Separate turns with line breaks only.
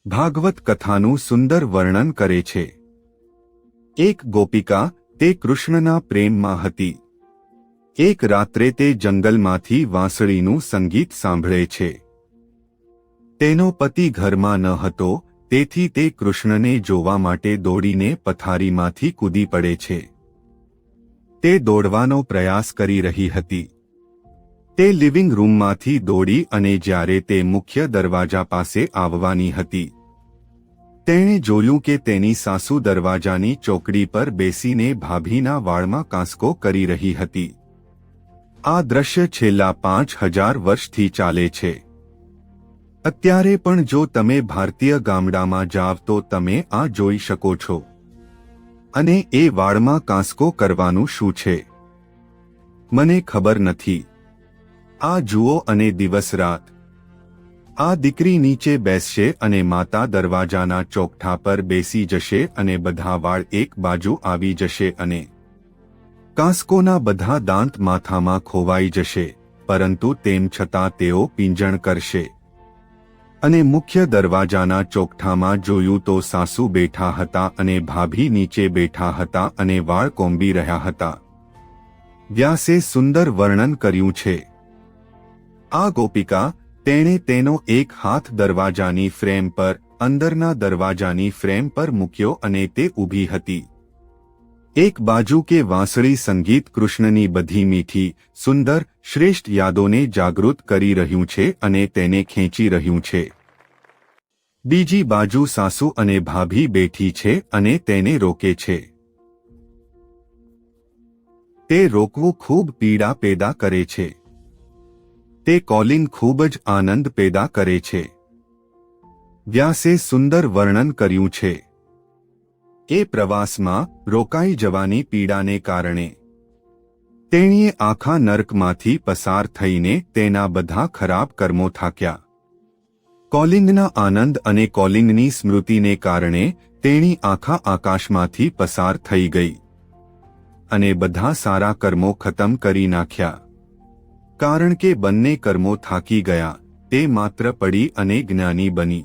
ભાગવત કથાનું સુંદર વર્ણન કરે છે। એક ગોપિકા તે કૃષ્ણના પ્રેમમાં હતી। એક રાત્રે તે જંગલમાંથી વાંસળીનું સંગીત સાંભળે છે। તેનો પતિ ઘરમાં ન હતો, તેથી તે કૃષ્ણને જોવા માટે દોડીને પથારીમાંથી કૂદી પડે છે। તે દોડવાનો પ્રયાસ કરી રહી હતી। તે લિવિંગ રૂમમાંથી દોડી અને જ્યારે તે મુખ્ય દરવાજા પાસે આવવાની હતી, તેણે જોયું કે તેની સાસુ દરવાજાની ચોકડી પર બેસીને ભાભીના વાળમાં કાંસકો કરી રહી હતી। આ દ્રશ્ય છેલ્લા 5000 વર્ષથી ચાલે છે। અત્યારે પણ જો તમે ભારતીય ગામડામાં જાવ તો તમે આ જોઈ શકો છો। અને એ વાળમાં કાંસકો કરવાનું શું છે? મને ખબર નથી। આ જુઓ અને દિવસ રાત આ દીકરી નીચે બેસશે અને માતા દરવાજાના ચોકઠા પર બેસી જશે અને બધા વાળ એક બાજુ આવી જશે અને કાંસકોના બધા દાંત માથામાં ખોવાઈ જશે, પરંતુ તેમ છતાં તેઓ પીંજણ કરશે। અને મુખ્ય દરવાજાના ચોકઠામાં જોયું તો સાસુ બેઠા હતા અને ભાભી નીચે બેઠા હતા અને વાળ કોંબી રહ્યા હતા। વ્યાસે સુંદર વર્ણન કર્યું છે। આ ગોપિકા, તેણે તેનો એક હાથ દરવાજાની ફ્રેમ પર, અંદરના દરવાજાની ફ્રેમ પર મૂક્યો અને તે ઊભી હતી। એક બાજુ કે વાંસળી સંગીત કૃષ્ણની બધી મીઠી, સુંદર, શ્રેષ્ઠ યાદોને જાગૃત કરી રહ્યું છે અને તેને ખેંચી રહ્યું છે। બીજી બાજુ સાસુ અને ભાભી બેઠી છે અને તેને રોકે છે। તે રોકવું ખૂબ પીડા પેદા કરે છે। તે કોલિંગ ખૂબ જ આનંદ પેદા કરે છે। વ્યાસે સુંદર વર્ણન કર્યું છે। એ પ્રવાસમાં રોકાઈ જવાની પીડાને કારણે તેણીએ આખા નર્કમાંથી પસાર થઈને તેના બધા ખરાબ કર્મો થાક્યા। કોલિંગના આનંદ અને કોલિંગની સ્મૃતિને કારણે તેણી આખા આકાશમાંથી પસાર થઈ ગઈ અને બધા સારા કર્મો ખતમ કરી નાખ્યા। કારણ કે બંને કર્મો થાકી ગયા, તે માત્ર પડી અને જ્ઞાની બની।